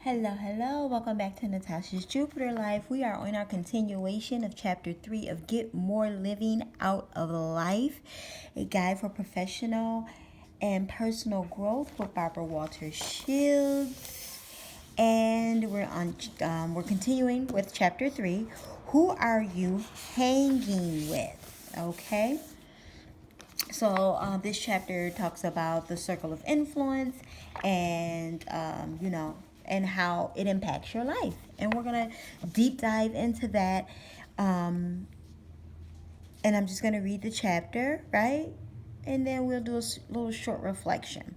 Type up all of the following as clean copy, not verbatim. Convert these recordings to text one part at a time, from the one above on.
Hello. Welcome back to Natasha's Jupiter Life. We are on our continuation of Chapter 3 of Get More Living Out of Life, a guide for professional and personal growth with Barbara Walters Shields. And we're continuing with Chapter 3. Who are you hanging with? Okay. So this chapter talks about the circle of influence and, and how it impacts your life. And we're going to deep dive into that. And I'm just going to read the chapter, right? And then we'll do a little short reflection.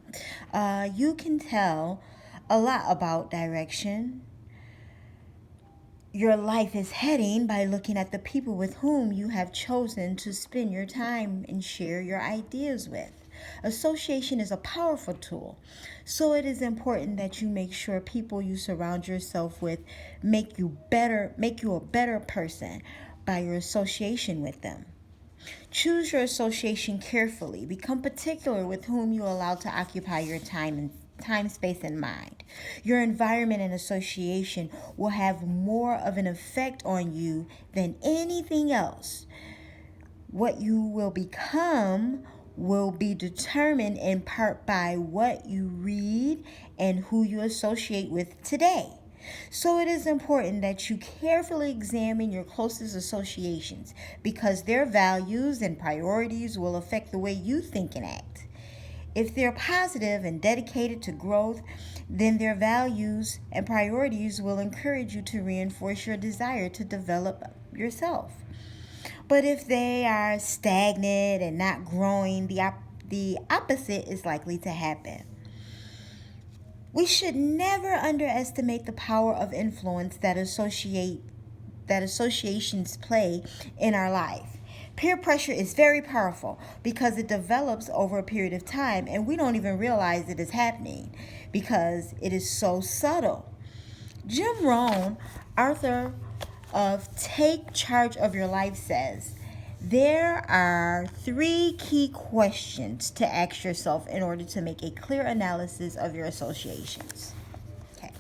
You can tell a lot about direction your life is heading by looking at the people with whom you have chosen to spend your time and share your ideas with. Association is a powerful tool, so it is important that you make sure people you surround yourself with make you a better person by your association with them. Choose your association carefully. Become particular with whom you allow to occupy your time, space, and mind. Your environment and association will have more of an effect on you than anything else. What you will become will be determined in part by what you read and who you associate with today. So it is important that you carefully examine your closest associations because their values and priorities will affect the way you think and act. If they're positive and dedicated to growth, then their values and priorities will encourage you to reinforce your desire to develop yourself. But if they are stagnant and not growing, the opposite is likely to happen. We should never underestimate the power of influence that associations play in our life. Peer pressure is very powerful because it develops over a period of time and we don't even realize it is happening because it is so subtle. Jim Rohn, author of Take Charge of Your Life, says, there are 3 key questions to ask yourself in order to make a clear analysis of your associations. Okay.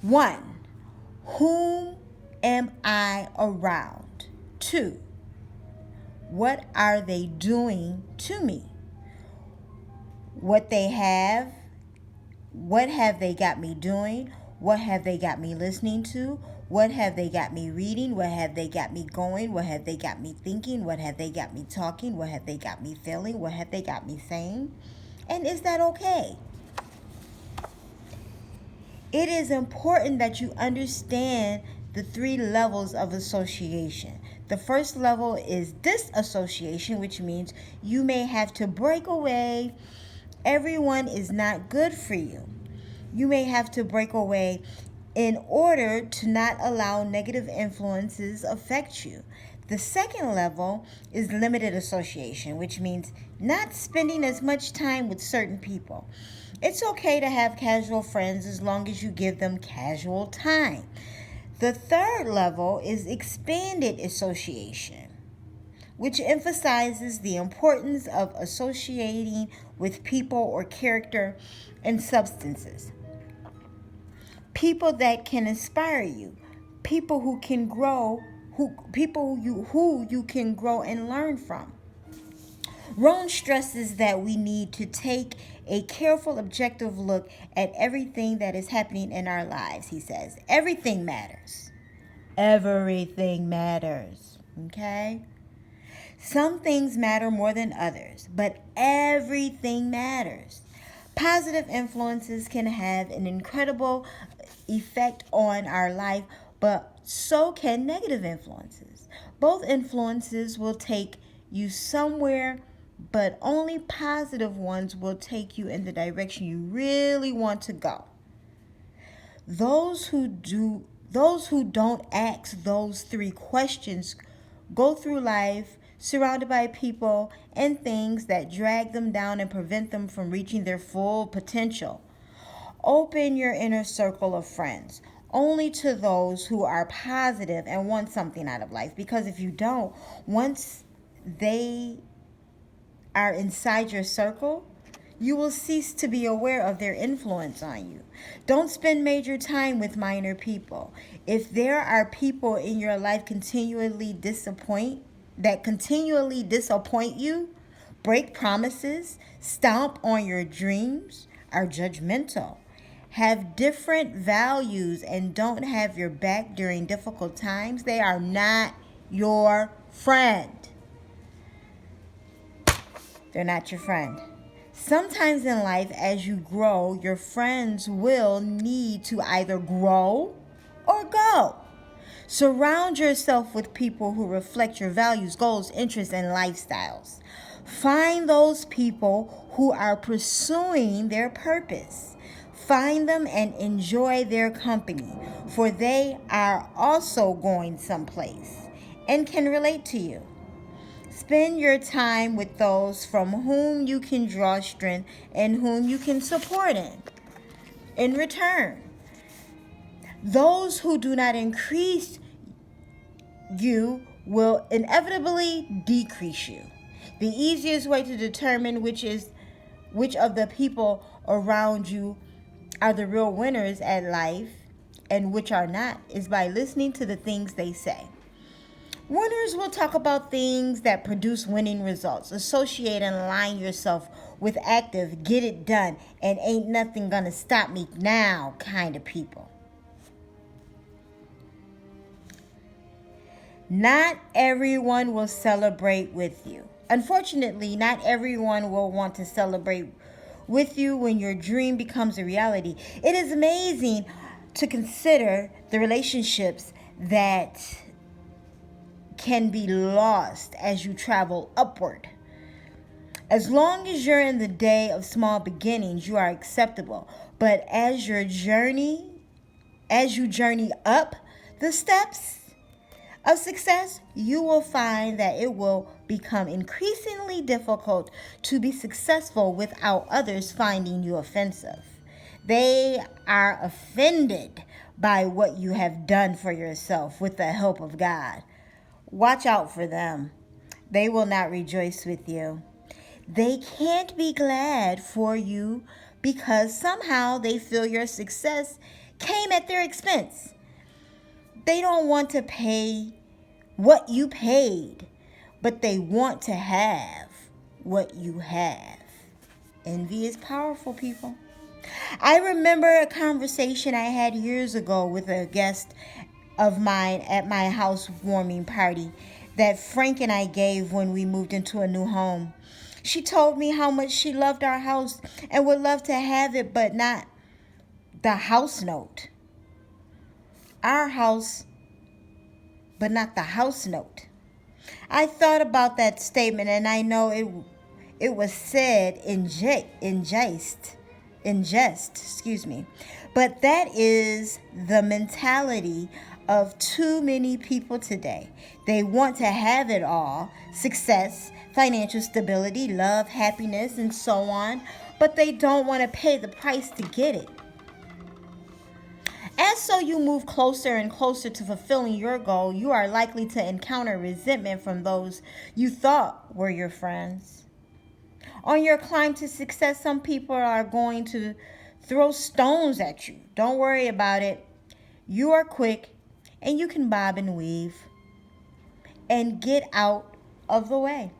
1. Whom am I around? 2. What are they doing to me? What have they got me doing? What have they got me listening to? What have they got me reading? What have they got me going? What have they got me thinking? What have they got me talking? What have they got me feeling? What have they got me saying? And is that okay? It is important that you understand the 3 levels of association. The first level is disassociation, which means you may have to break away. Everyone is not good for you. You may have to break away in order to not allow negative influences affect you. The second level is limited association, which means not spending as much time with certain people. It's okay to have casual friends as long as you give them casual time. The third level is expanded association, which emphasizes the importance of associating with people or character and substances. People that can inspire you, people who can grow, who you can grow and learn from. Rohn stresses that we need to take a careful, objective look at everything that is happening in our lives. He says, everything matters. Everything matters. Okay? Some things matter more than others, but everything matters. Positive influences can have an incredible effect on our life, but so can negative influences. Both influences will take you somewhere, but only positive ones will take you in the direction you really want to go. Those who don't ask those 3 questions go through life surrounded by people and things that drag them down and prevent them from reaching their full potential. Open your inner circle of friends only to those who are positive and want something out of life. Because if you don't, once they are inside your circle, you will cease to be aware of their influence on you. Don't spend major time with minor people. If there are people in your life that continually disappoint you, break promises, stomp on your dreams, are judgmental, have different values, and don't have your back during difficult times, they are not your friend. They're not your friend. Sometimes in life, as you grow, your friends will need to either grow or go. Surround yourself with people who reflect your values, goals, interests, and lifestyles. Find those people who are pursuing their purpose. Find them and enjoy their company, for they are also going someplace and can relate to you. Spend your time with those from whom you can draw strength and whom you can support in return. Those who do not increase you will inevitably decrease you. The easiest way to determine which of the people around you are the real winners at life and which are not is by listening to the things they say. Winners will talk about things that produce winning results. Associate and align yourself with active, get it done, and ain't nothing gonna stop me now kind of people. Not everyone will celebrate with you. Unfortunately, not everyone will want to celebrate with you when your dream becomes a reality. It is amazing to consider the relationships that can be lost as you travel upward. As long as you're in the day of small beginnings, you are acceptable. But as you journey up the steps of success, you will find that it will become increasingly difficult to be successful without others finding you offensive. They are offended by what you have done for yourself with the help of God. Watch out for them. They will not rejoice with you. They can't be glad for you because somehow they feel your success came at their expense. They don't want to pay what you paid, but they want to have what you have. Envy is powerful, people. I remember a conversation I had years ago with a guest of mine at my housewarming party that Frank and I gave when we moved into a new home. She told me how much she loved our house and would love to have it, but not the house note. Our house, but not the house note. I thought about that statement, and I know it was said in jest, But that is the mentality of too many people today. They want to have it all: success, financial stability, love, happiness, and so on, but they don't want to pay the price to get it. As so you move closer and closer to fulfilling your goal, you are likely to encounter resentment from those you thought were your friends. On your climb to success, some people are going to throw stones at you. Don't worry about it. You are quick and you can bob and weave and get out of the way.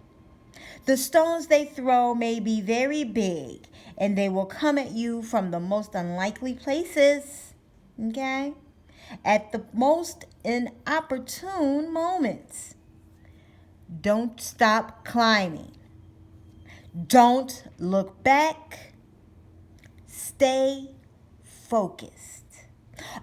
The stones they throw may be very big and they will come at you from the most unlikely places. Okay? At the most inopportune moments. Don't stop climbing. Don't look back. Stay focused.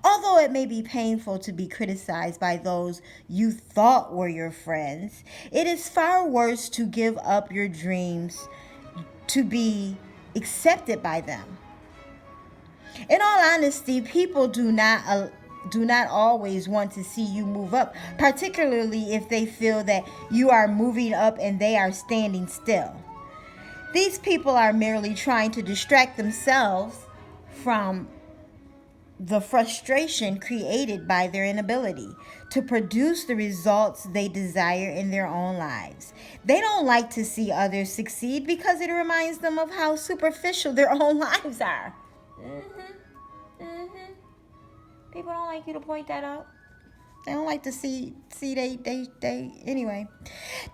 Although it may be painful to be criticized by those you thought were your friends, it is far worse to give up your dreams to be accepted by them. In all honesty, people do not always want to see you move up, particularly if they feel that you are moving up and they are standing still. These people are merely trying to distract themselves from the frustration created by their inability to produce the results they desire in their own lives. They don't like to see others succeed because it reminds them of how superficial their own lives are. People don't like you to point that out. They don't like to see they anyway.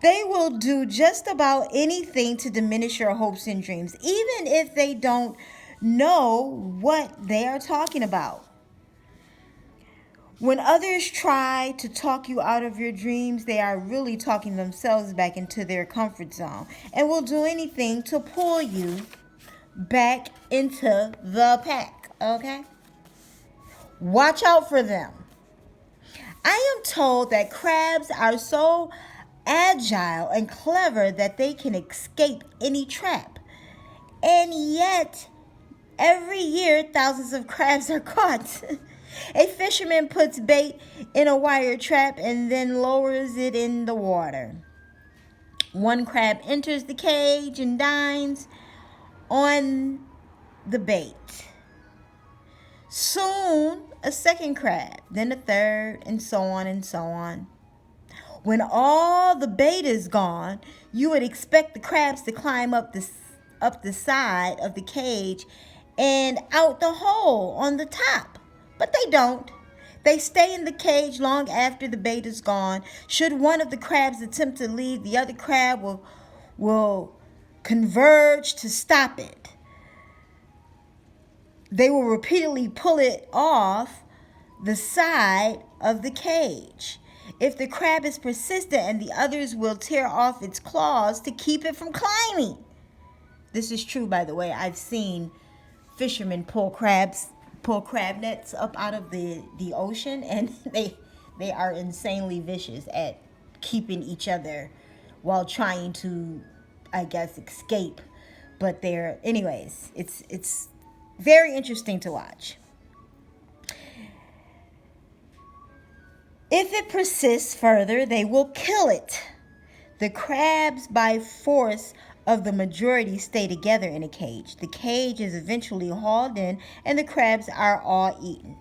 They will do just about anything to diminish your hopes and dreams, even if they don't know what they are talking about. When others try to talk you out of your dreams, they are really talking themselves back into their comfort zone and will do anything to pull you back into the pack, okay? Watch out for them. I am told that crabs are so agile and clever that they can escape any trap. And yet, every year, thousands of crabs are caught. A fisherman puts bait in a wire trap and then lowers it in the water. One crab enters the cage and dines on the bait. Soon, a second crab, then a third, and so on and so on. When all the bait is gone, you would expect the crabs to climb up the side of the cage and out the hole on the top. But they don't. They stay in the cage long after the bait is gone. Should one of the crabs attempt to leave, the other crab will converge to stop it. They will repeatedly pull it off the side of the cage. If the crab is persistent, and the others will tear off its claws to keep it from climbing. This is true, by the way. I've seen fishermen pull crab nets up out of the ocean, and they are insanely vicious at keeping each other while trying to, I guess, escape. But anyways, it's very interesting to watch. If it persists further, they will kill it. The crabs, by force of the majority, stay together in a cage. The cage is eventually hauled in, and the crabs are all eaten.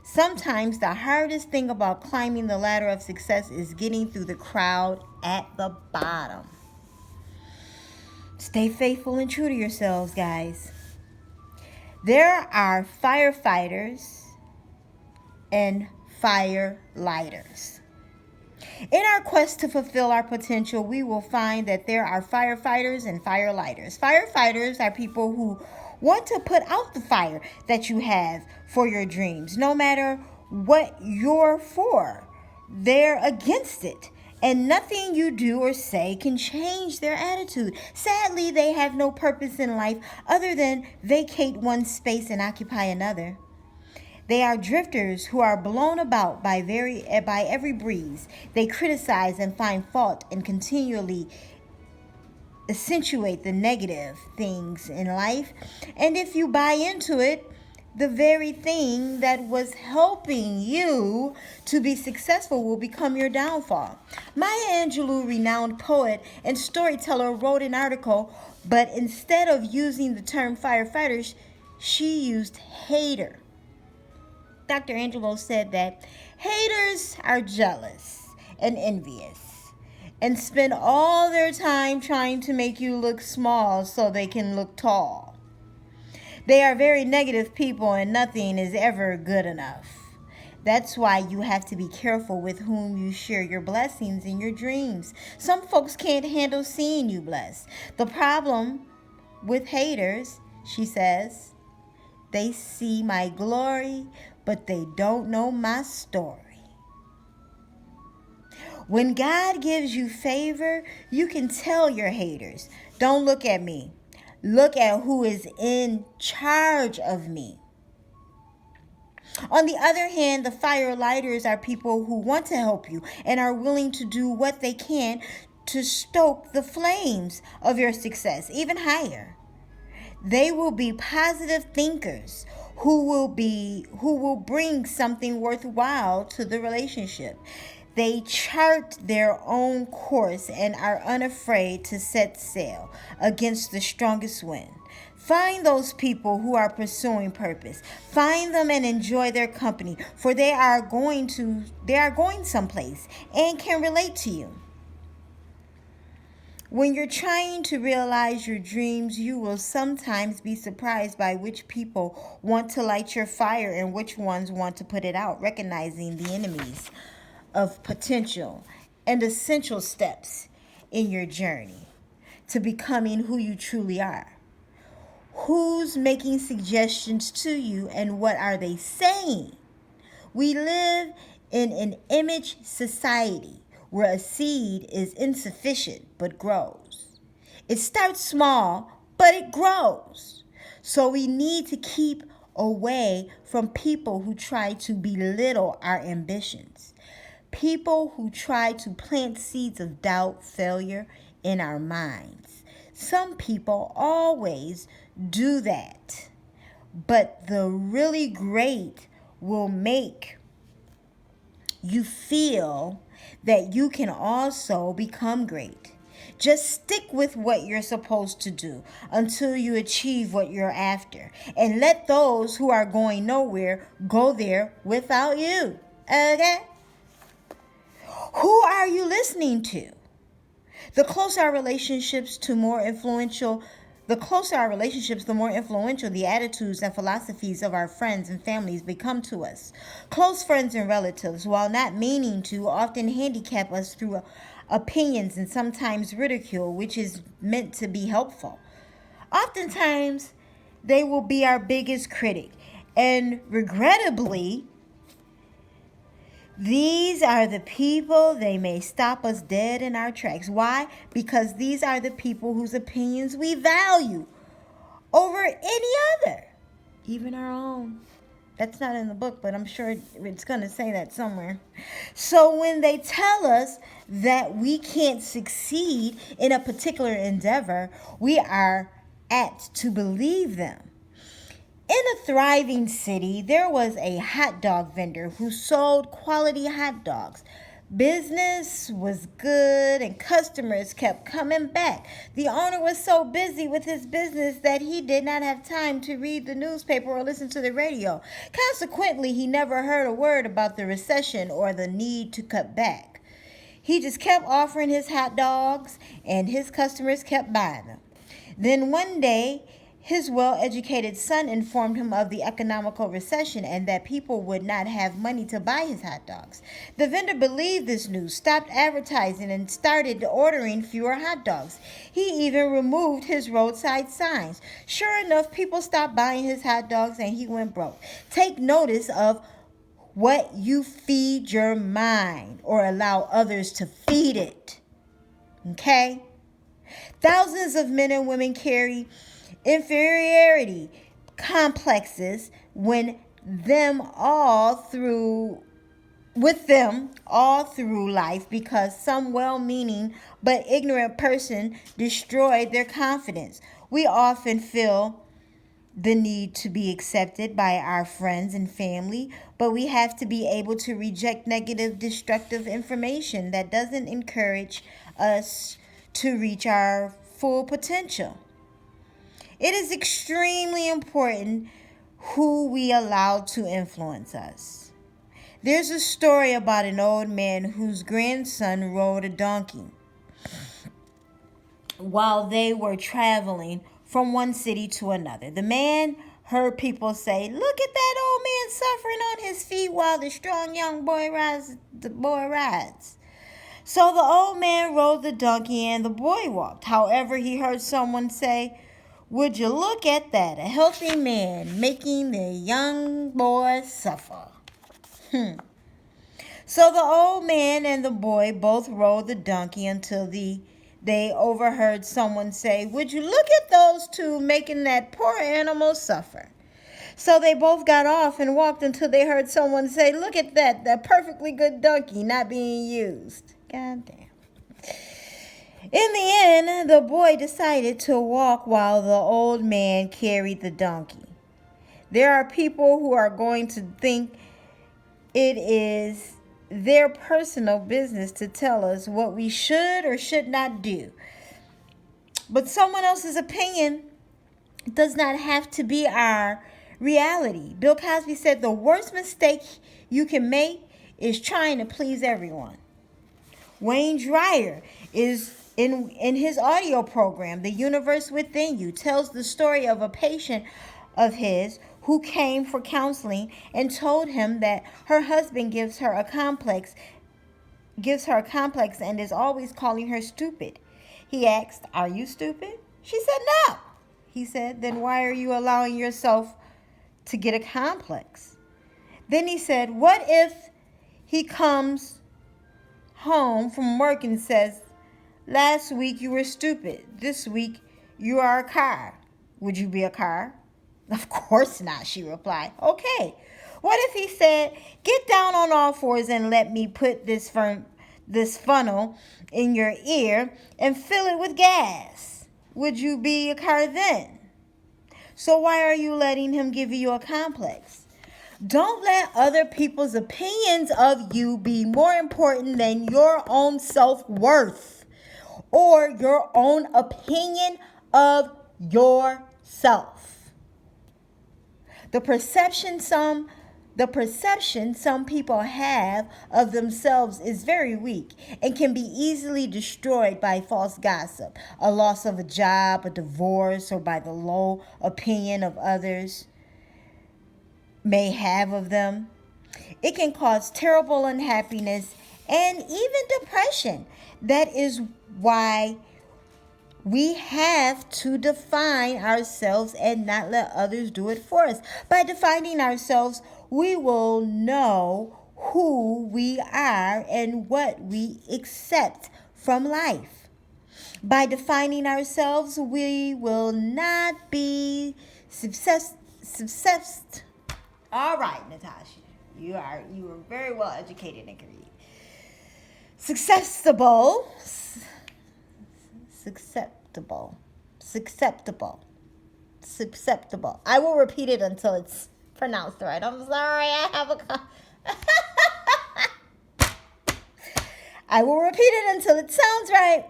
Sometimes the hardest thing about climbing the ladder of success is getting through the crowd at the bottom. Stay faithful and true to yourselves, guys. There are firefighters and fire lighters. In our quest to fulfill our potential, we will find that there are firefighters and fire lighters. Firefighters are people who want to put out the fire that you have for your dreams, no matter what you're for. They're against it, and nothing you do or say can change their attitude. Sadly, they have no purpose in life other than vacate one space and occupy another. They are drifters who are blown about by every breeze. They criticize and find fault and continually accentuate the negative things in life. And if you buy into it, the very thing that was helping you to be successful will become your downfall. Maya Angelou, renowned poet and storyteller, wrote an article, but instead of using the term firefighters, she used hater. Dr. Angelou said that haters are jealous and envious and spend all their time trying to make you look small so they can look tall. They are very negative people, and nothing is ever good enough. That's why you have to be careful with whom you share your blessings and your dreams. Some folks can't handle seeing you blessed. The problem with haters, she says, they see my glory, but they don't know my story. When God gives you favor, you can tell your haters, don't look at me. Look at who is in charge of me. On the other hand, the fire lighters are people who want to help you and are willing to do what they can to stoke the flames of your success even higher. They will be positive thinkers who will bring something worthwhile to the relationship. They chart their own course and are unafraid to set sail against the strongest wind. Find those people who are pursuing purpose. Find them and enjoy their company, for they are going someplace and can relate to you. When you're trying to realize your dreams, you will sometimes be surprised by which people want to light your fire and which ones want to put it out. Recognizing the enemies of potential and essential steps in your journey to becoming who you truly are. Who's making suggestions to you and what are they saying? We live in an image society where a seed is insufficient but grows. It starts small, but it grows. So we need to keep away from people who try to belittle our ambitions. People who try to plant seeds of doubt, failure in our minds. Some people always do that. But the really great will make you feel that you can also become great. Just stick with what you're supposed to do until you achieve what you're after. And let those who are going nowhere go there without you. Okay? Who are you listening to? The closer our relationships, the more influential the attitudes and philosophies of our friends and families become to us. Close friends and relatives, while not meaning to, often handicap us through opinions and sometimes ridicule, which is meant to be helpful. Oftentimes, they will be our biggest critic. And regrettably, these are the people, they may stop us dead in our tracks. Why? Because these are the people whose opinions we value over any other, even our own. That's not in the book, but I'm sure it's going to say that somewhere. So when they tell us that we can't succeed in a particular endeavor, we are apt to believe them. In a thriving city, there was a hot dog vendor who sold quality hot dogs. Business was good and customers kept coming back. The owner was so busy with his business that he did not have time to read the newspaper or listen to the radio. Consequently, he never heard a word about the recession or the need to cut back. He just kept offering his hot dogs and his customers kept buying them. Then one day, his well-educated son informed him of the economical recession and that people would not have money to buy his hot dogs. The vendor believed this news, stopped advertising, and started ordering fewer hot dogs. He even removed his roadside signs. Sure enough, people stopped buying his hot dogs and he went broke. Take notice of what you feed your mind or allow others to feed it. Okay? Thousands of men and women carry inferiority complexes with them all through life because some well-meaning but ignorant person destroyed their confidence. We often feel the need to be accepted by our friends and family, but we have to be able to reject negative, destructive information that doesn't encourage us to reach our full potential. It is extremely important who we allow to influence us. There's a story about an old man whose grandson rode a donkey while they were traveling from one city to another. The man heard people say, "Look at that old man suffering on his feet while the strong young boy rides." So the old man rode the donkey and the boy walked. However, he heard someone say, "Would you look at that? A healthy man making the young boy suffer." So the old man and the boy both rode the donkey until they overheard someone say, "Would you look at those two making that poor animal suffer?" So they both got off and walked until they heard someone say, "Look at that perfectly good donkey not being used." God damn. In the end, the boy decided to walk while the old man carried the donkey. There are people who are going to think it is their personal business to tell us what we should or should not do. But someone else's opinion does not have to be our reality. Bill Cosby said the worst mistake you can make is trying to please everyone. Wayne Dyer is in his audio program, The Universe Within You, tells the story of a patient of his who came for counseling and told him that her husband gives her a complex and is always calling her stupid. He asked, "Are you stupid?" She said, "No." He said, "Then why are you allowing yourself to get a complex?" Then he said, "What if he comes home from work and says, 'Last week you were stupid. This week you are a car.' Would you be a car?" "Of course not," she replied. "Okay. What if he said, 'Get down on all fours and let me put this funnel in your ear and fill it with gas'? Would you be a car then?" So why are you letting him give you a complex? Don't let other people's opinions of you be more important than your own self-worth or your own opinion of yourself. The perception some people have of themselves is very weak and can be easily destroyed by false gossip, a loss of a job, a divorce, or by the low opinion of others may have of them. It can cause terrible unhappiness and even depression. That is why we have to define ourselves and not let others do it for us. By defining ourselves, we will know who we are and what we accept from life. By defining ourselves, we will not be success. All right, Natasha, you were very well educated and can read. Susceptible. I will repeat it until it's pronounced right. I'm sorry, I will repeat it until it sounds right.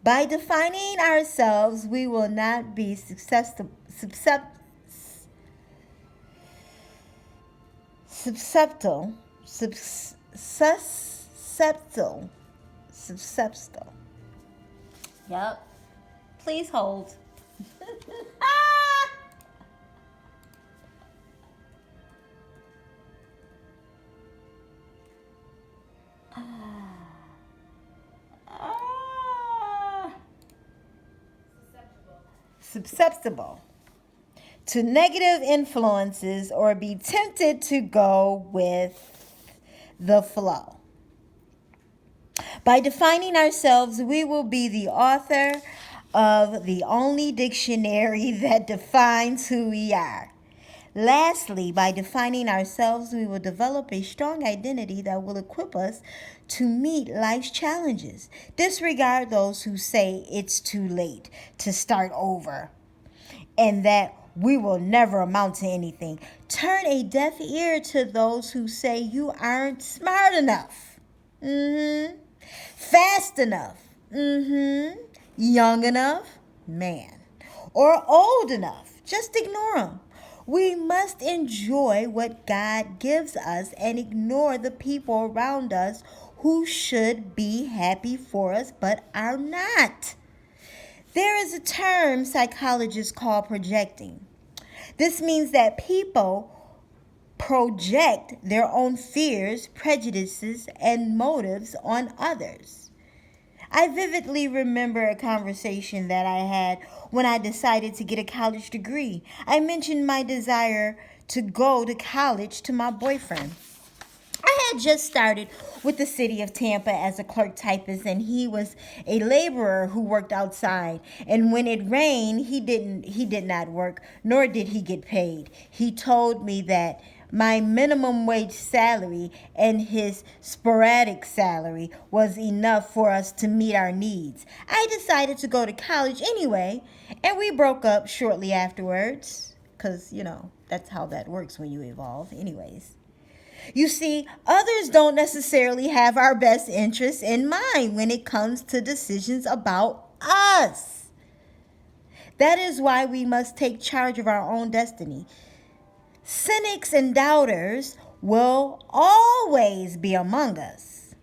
By defining ourselves, we will not be susceptible. Yep. Please hold. Susceptible to negative influences or be tempted to go with the flow. By defining ourselves, we will be the author of the only dictionary that defines who we are. Lastly, by defining ourselves, we will develop a strong identity that will equip us to meet life's challenges. Disregard those who say it's too late to start over and that we will never amount to anything. Turn a deaf ear to those who say you aren't smart enough. Fast enough. Young enough. Man. Or old enough. Just ignore them. We must enjoy what God gives us and ignore the people around us who should be happy for us but are not. There is a term psychologists call projecting. This means that people project their own fears, prejudices, and motives on others. I vividly remember a conversation that I had when I decided to get a college degree. I mentioned my desire to go to college to my boyfriend. I had just started with the city of Tampa as a clerk typist, and he was a laborer who worked outside. And when it rained, he did not work, nor did he get paid. He told me that my minimum wage salary and his sporadic salary was enough for us to meet our needs. I decided to go to college anyway, and we broke up shortly afterwards, because, that's how that works when you evolve anyways. You see, others don't necessarily have our best interests in mind when it comes to decisions about us. That is why we must take charge of our own destiny. Cynics and doubters will always be among us.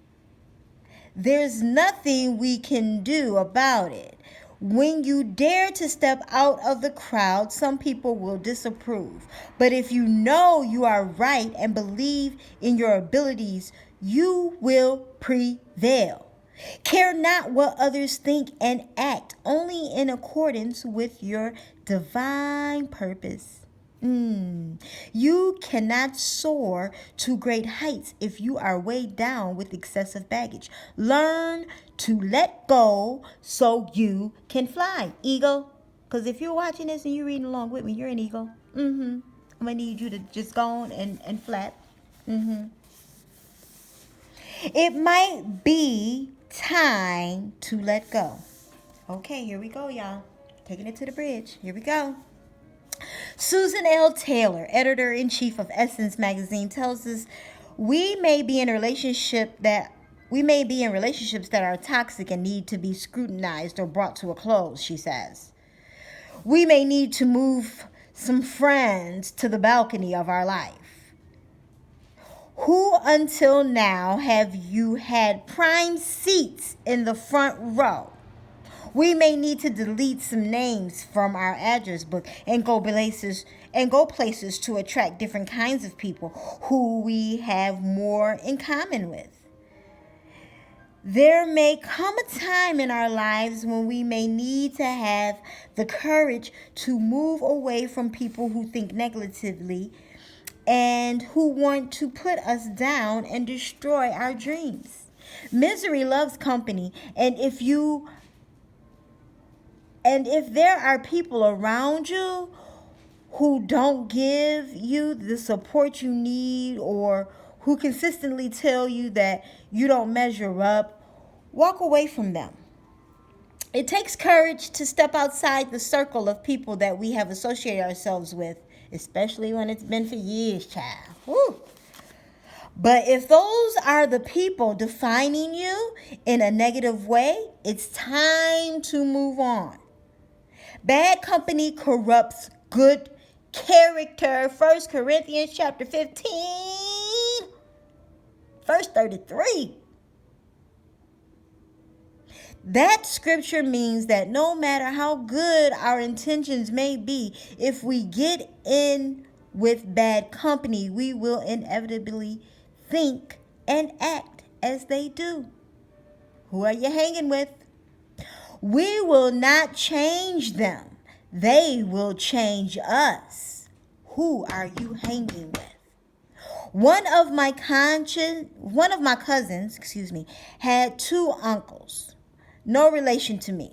There's nothing we can do about it. When you dare to step out of the crowd, some people will disapprove. But if you know you are right and believe in your abilities, you will prevail. Care not what others think and act only in accordance with your divine purpose. You cannot soar to great heights if you are weighed down with excessive baggage. Learn to let go so you can fly. Eagle. Because if you're watching this and you're reading along with me, you're an eagle. I'm going to need you to just go on and flap. It might be time to let go. Okay, here we go, y'all. Taking it to the bridge. Here we go. Susan L. Taylor, editor-in-chief of Essence magazine, tells us we may be in relationships that are toxic and need to be scrutinized or brought to a close, she says. We may need to move some friends to the balcony of our life. Who until now have you had prime seats in the front row? We may need to delete some names from our address book and go places to attract different kinds of people who we have more in common with. There may come a time in our lives when we may need to have the courage to move away from people who think negatively and who want to put us down and destroy our dreams. Misery loves company, and if there are people around you who don't give you the support you need or who consistently tell you that you don't measure up, walk away from them. It takes courage to step outside the circle of people that we have associated ourselves with, especially when it's been for years, child. Woo. But if those are the people defining you in a negative way, it's time to move on. Bad company corrupts good character. 1 Corinthians chapter 15, verse 33. That scripture means that no matter how good our intentions may be, if we get in with bad company, we will inevitably think and act as they do. Who are you hanging with? We will not change them. They will change us. Who are you hanging with? One of my cousins, had two uncles, no relation to me,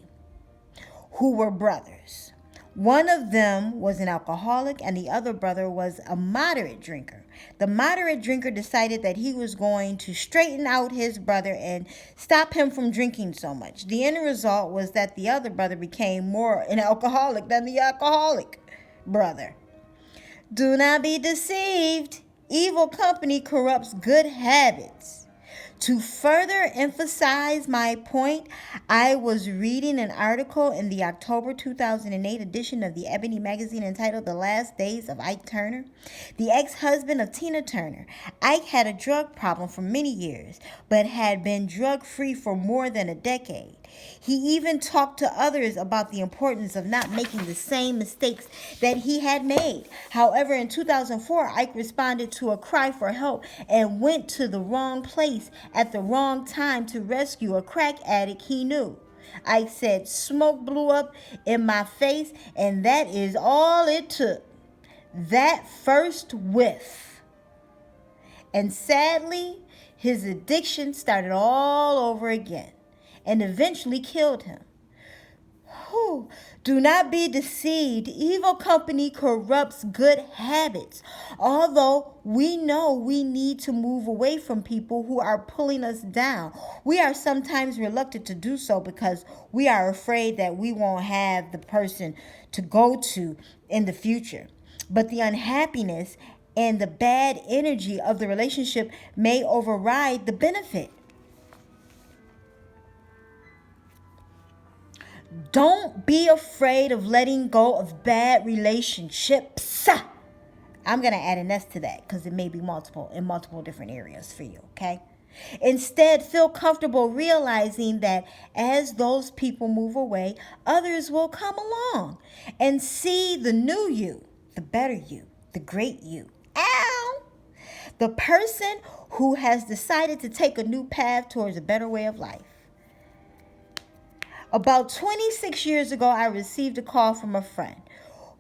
who were brothers. One of them was an alcoholic and the other brother was a moderate drinker. The moderate drinker decided that he was going to straighten out his brother and stop him from drinking so much. The end result was that the other brother became more an alcoholic than the alcoholic brother. Do not be deceived. Evil company corrupts good habits. To further emphasize my point, I was reading an article in the October 2008 edition of the Ebony magazine entitled The Last Days of Ike Turner, the ex-husband of Tina Turner. Ike had a drug problem for many years, but had been drug-free for more than a decade. He even talked to others about the importance of not making the same mistakes that he had made. However, in 2004, Ike responded to a cry for help and went to the wrong place at the wrong time to rescue a crack addict he knew. Ike said, "Smoke blew up in my face, and that is all it took. That first whiff." And sadly, his addiction started all over again and eventually killed him. Do not be deceived. Evil company corrupts good habits. Although we know we need to move away from people who are pulling us down, we are sometimes reluctant to do so because we are afraid that we won't have the person to go to in the future. But the unhappiness and the bad energy of the relationship may override the benefit. Don't be afraid of letting go of bad relationships. I'm going to add an S to that because it may be multiple in multiple different areas for you, okay? Instead, feel comfortable realizing that as those people move away, others will come along and see the new you, the better you, the great you. Ow! The person who has decided to take a new path towards a better way of life. About 26 years ago, I received a call from a friend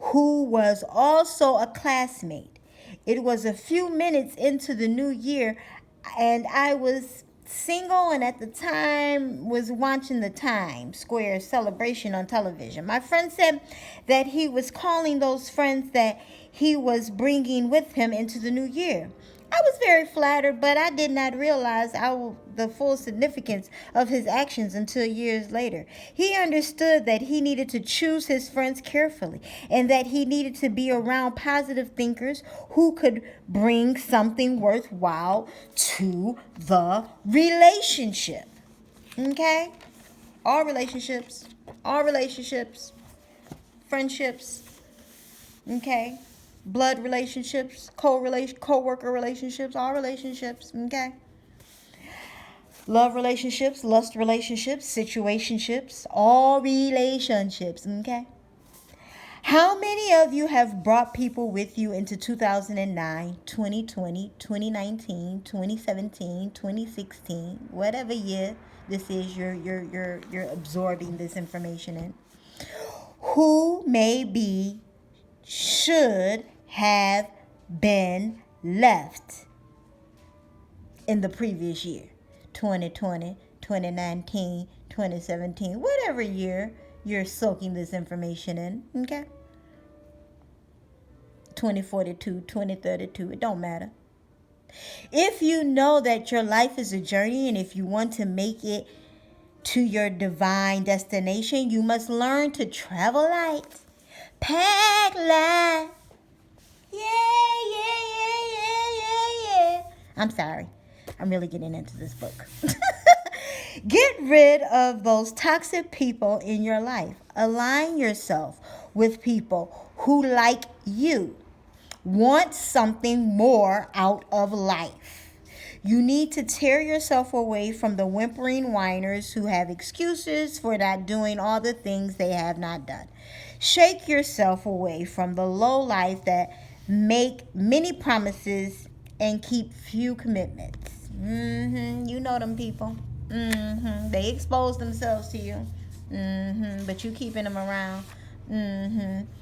who was also a classmate. It was a few minutes into the new year, and I was single and at the time was watching the Times Square celebration on television. My friend said that he was calling those friends that he was bringing with him into the new year. I was very flattered, but I did not realize the full significance of his actions until years later. He understood that he needed to choose his friends carefully and that he needed to be around positive thinkers who could bring something worthwhile to the relationship. Okay? All relationships, friendships, okay? Blood relationships, co-worker relationships, all relationships, okay? Love relationships, lust relationships, situationships, all relationships, okay? How many of you have brought people with you into 2009, 2020, 2019, 2017, 2016, whatever year this is you're absorbing this information in, who maybe should have been left in the previous year, 2020, 2019, 2017, whatever year you're soaking this information in, okay? 2042, 2032, it don't matter. If you know that your life is a journey and if you want to make it to your divine destination, you must learn to travel light. Pack light. Yeah. I'm sorry. I'm really getting into this book. Get rid of those toxic people in your life. Align yourself with people who, like you, want something more out of life. You need to tear yourself away from the whimpering whiners who have excuses for not doing all the things they have not done. Shake yourself away from the low life that make many promises and keep few commitments. You know them people. They expose themselves to you. But you keeping them around.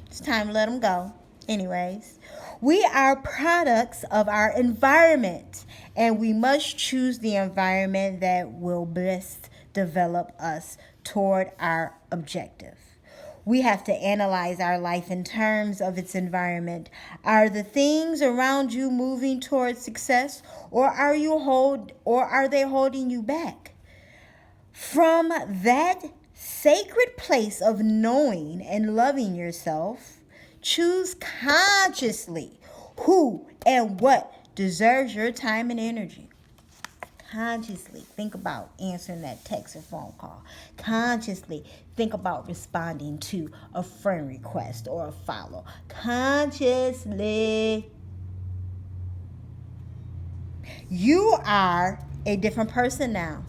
It's time to let them go. Anyways, we are products of our environment, and we must choose the environment that will best develop us toward our objective. We have to analyze our life in terms of its environment. Are the things around you moving towards success, or are they holding you back? From that sacred place of knowing and loving yourself, choose consciously who and what deserves your time and energy. Consciously think about answering that text or phone call. Consciously think about responding to a friend request or a follow. Consciously. You are a different person now.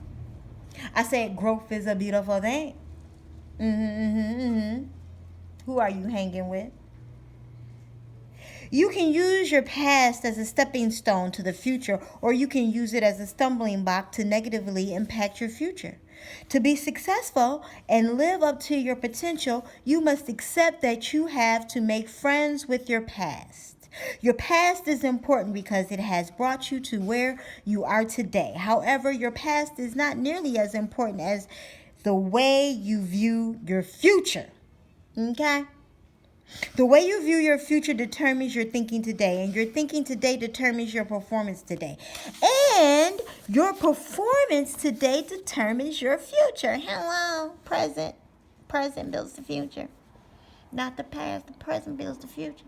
I said growth is a beautiful thing. Who are you hanging with? You can use your past as a stepping stone to the future, or you can use it as a stumbling block to negatively impact your future. To be successful and live up to your potential, you must accept that you have to make friends with your past. Your past is important because it has brought you to where you are today. However, your past is not nearly as important as the way you view your future. Okay? The way you view your future determines your thinking today, and your thinking today determines your performance today. And your performance today determines your future. Hello, present. Present builds the future. Not the past, the present builds the future.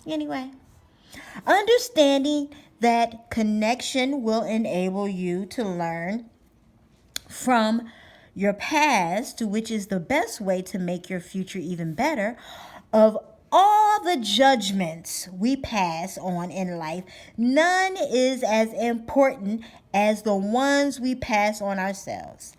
Anyway, understanding that connection will enable you to learn from your past, which is the best way to make your future even better, of all the judgments we pass on in life, none is as important as the ones we pass on ourselves.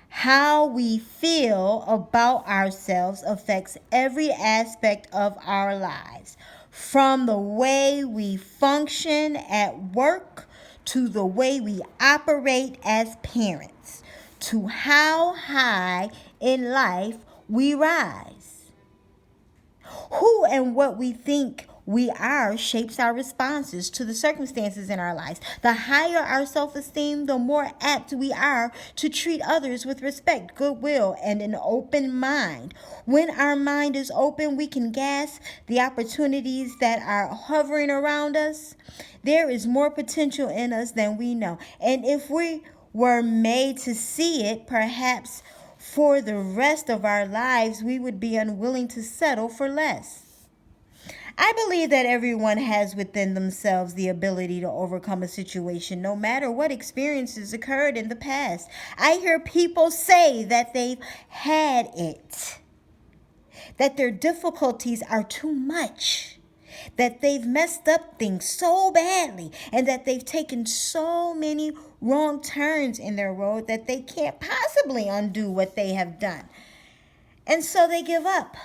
How we feel about ourselves affects every aspect of our lives, from the way we function at work to the way we operate as parents, to how high in life we rise. Who and what we think we are shapes our responses to the circumstances in our lives. The higher our self-esteem, the more apt we are to treat others with respect, goodwill, and an open mind. When our mind is open, we can grasp the opportunities that are hovering around us. There is more potential in us than we know. And if we were made to see it, perhaps for the rest of our lives, we would be unwilling to settle for less. I believe that everyone has within themselves the ability to overcome a situation, no matter what experiences occurred in the past. I hear people say that they've had it, that their difficulties are too much, that they've messed up things so badly, and that they've taken so many wrong turns in their road that they can't possibly undo what they have done. And so they give up.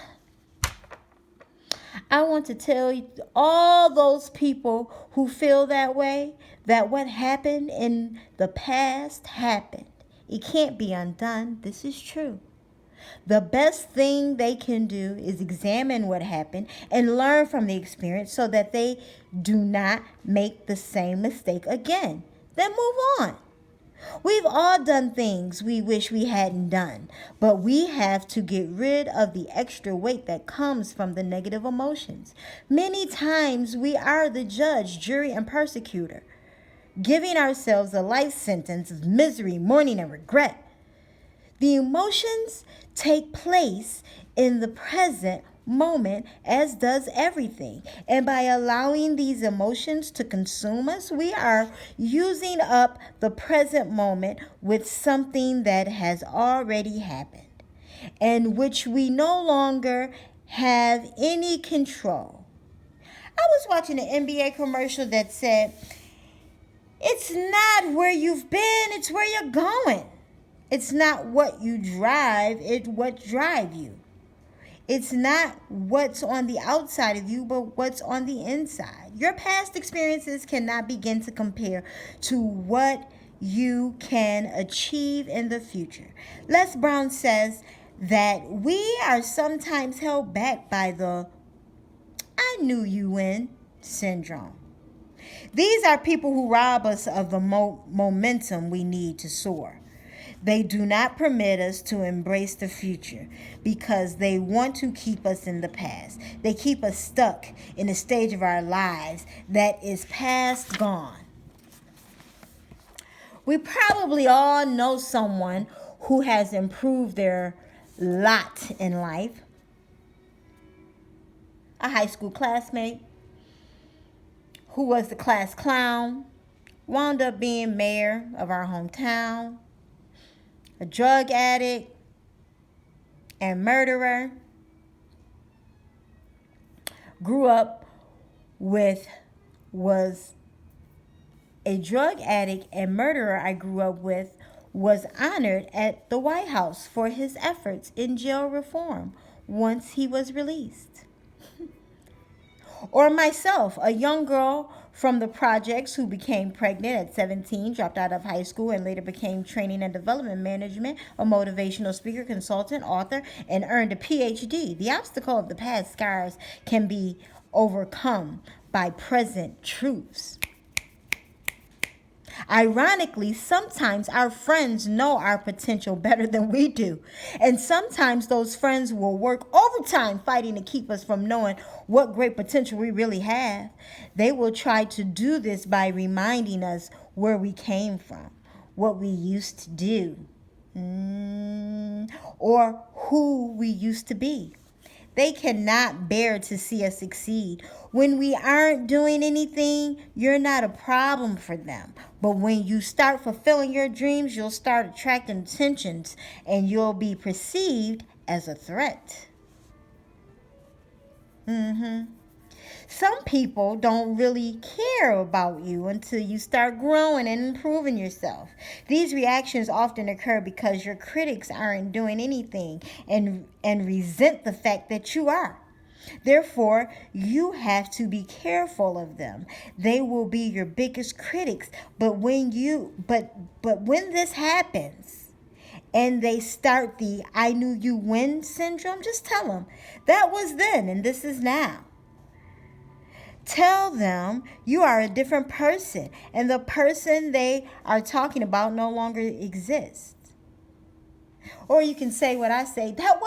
I want to tell you, all those people who feel that way, that what happened in the past happened. It can't be undone. This is true. The best thing they can do is examine what happened and learn from the experience so that they do not make the same mistake again. Then move on. We've all done things we wish we hadn't done, but we have to get rid of the extra weight that comes from the negative emotions. Many times we are the judge, jury, and persecutor, giving ourselves a life sentence of misery, mourning, and regret. The emotions take place in the present moment, as does everything. And by allowing these emotions to consume us, we are using up the present moment with something that has already happened and which we no longer have any control. I was watching an NBA commercial that said, "It's not where you've been, it's where you're going. It's not what you drive, it's what drives you. It's not what's on the outside of you, but what's on the inside." Your past experiences cannot begin to compare to what you can achieve in the future. Les Brown says that we are sometimes held back by the "I knew you when" syndrome. These are people who rob us of the momentum we need to soar. They do not permit us to embrace the future because they want to keep us in the past. They keep us stuck in a stage of our lives that is past gone. We probably all know someone who has improved their lot in life. A high school classmate who was the class clown, wound up being mayor of our hometown. A drug addict and murderer. Grew up with, was a drug addict and murderer I grew up with, was honored at the White House for his efforts in jail reform once he was released. Or myself, a young girl from the projects who became pregnant at 17, dropped out of high school, and later became training and development management, a motivational speaker, consultant, author, and earned a PhD. The obstacle of the past scars can be overcome by present truths. Ironically, sometimes our friends know our potential better than we do. And sometimes those friends will work overtime fighting to keep us from knowing what great potential we really have. They will try to do this by reminding us where we came from, what we used to do, or who we used to be. They cannot bear to see us succeed. When we aren't doing anything, you're not a problem for them. But when you start fulfilling your dreams, you'll start attracting attentions and you'll be perceived as a threat. Some people don't really care about you until you start growing and improving yourself. These reactions often occur because your critics aren't doing anything and resent the fact that you are. Therefore, you have to be careful of them. They will be your biggest critics. But when this happens and they start the "I knew you when" syndrome, just tell them that was then and this is now. Tell them you are a different person and the person they are talking about no longer exists. Or you can say what I say, that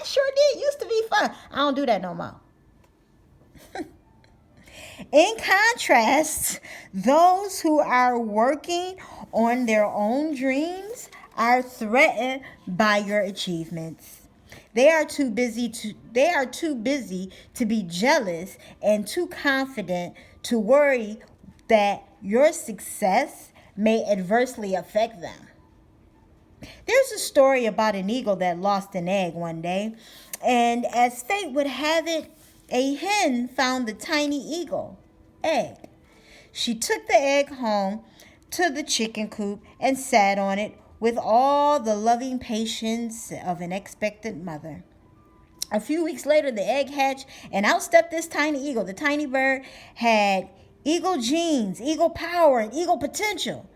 sure did used to be fun. I don't do that no more. In contrast, those who are working on their own dreams are threatened by your achievements. They are too busy to be jealous and too confident to worry that your success may adversely affect them. There's a story about an eagle that lost an egg one day, and as fate would have it, a hen found the tiny eagle egg. She took the egg home to the chicken coop and sat on it with all the loving patience of an expectant mother. A few weeks later, the egg hatched, and out stepped this tiny eagle. The tiny bird had eagle genes, eagle power, and eagle potential.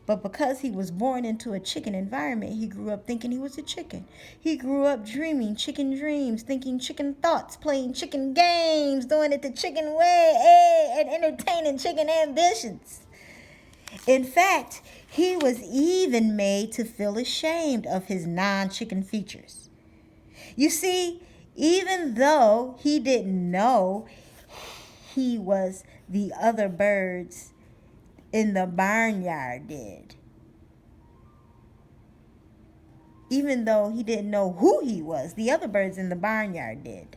But because he was born into a chicken environment, he grew up thinking he was a chicken. He grew up dreaming chicken dreams, thinking chicken thoughts, playing chicken games, doing it the chicken way, and entertaining chicken ambitions. In fact, he was even made to feel ashamed of his non-chicken features. You see, even though he didn't know he was the other birds in the barnyard did. Even though he didn't know who he was, the other birds in the barnyard did.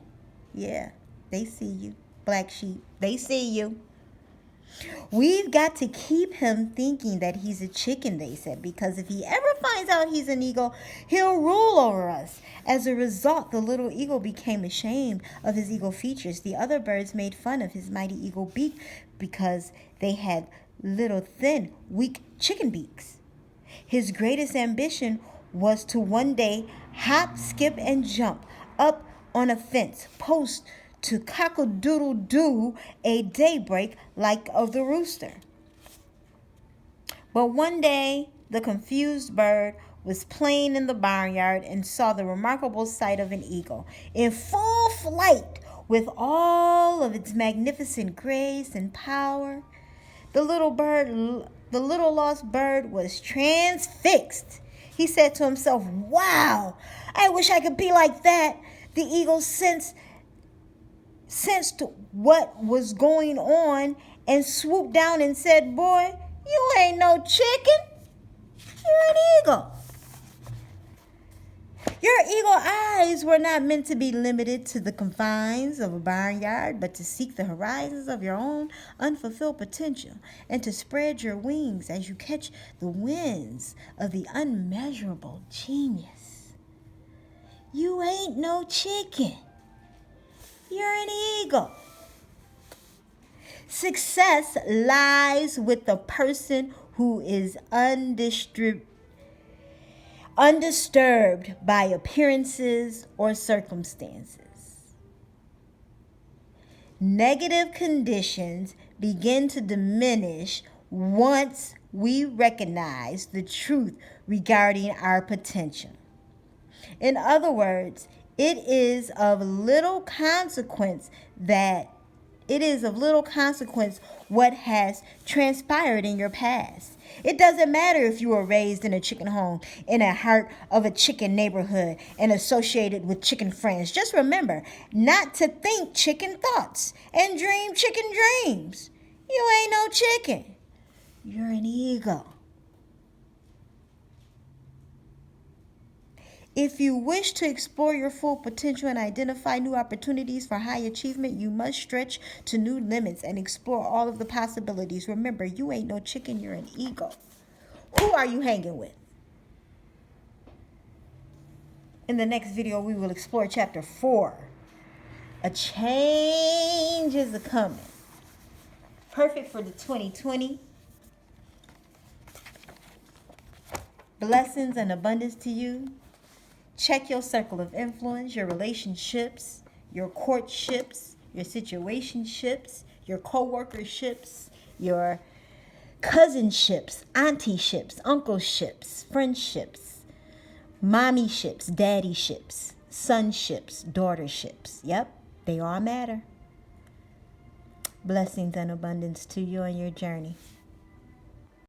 Yeah, they see you, black sheep. They see you. We've got to keep him thinking that he's a chicken, they said, because if he ever finds out he's an eagle, he'll rule over us. As a result, the little eagle became ashamed of his eagle features. The other birds made fun of his mighty eagle beak because they had little, thin, weak chicken beaks. His greatest ambition was to one day hop, skip, and jump up on a fence post to cock-a-doodle-doo a daybreak like of the rooster. But one day, the confused bird was playing in the barnyard and saw the remarkable sight of an eagle in full flight with all of its magnificent grace and power. The little lost bird was transfixed. He said to himself, "Wow, I wish I could be like that." The eagle sensed what was going on and swooped down and said, "Boy, you ain't no chicken. You're an eagle." Your eagle eyes were not meant to be limited to the confines of a barnyard, but to seek the horizons of your own unfulfilled potential and to spread your wings as you catch the winds of the unmeasurable genius. You ain't no chicken. You're an eagle. Success lies with the person who is undisturbed by appearances or circumstances. Negative conditions begin to diminish once we recognize the truth regarding our potential. In other words, it is of little consequence what has transpired in your past. It doesn't matter if you were raised in a chicken home, in the heart of a chicken neighborhood, and associated with chicken friends. Just remember not to think chicken thoughts and dream chicken dreams. You ain't no chicken. You're an eagle. If you wish to explore your full potential and identify new opportunities for high achievement, you must stretch to new limits and explore all of the possibilities. Remember, you ain't no chicken, you're an ego. Who are you hanging with? In the next video, we will explore chapter 4. A change is a-coming. Perfect for the 2020. Blessings and abundance to you. Check your circle of influence, your relationships, your courtships, your situationships, your co-workerships, your cousinships, auntyships, uncleships, friendships, mommyships, daddyships, sonships, daughterships. Yep, they all matter. Blessings and abundance to you on your journey.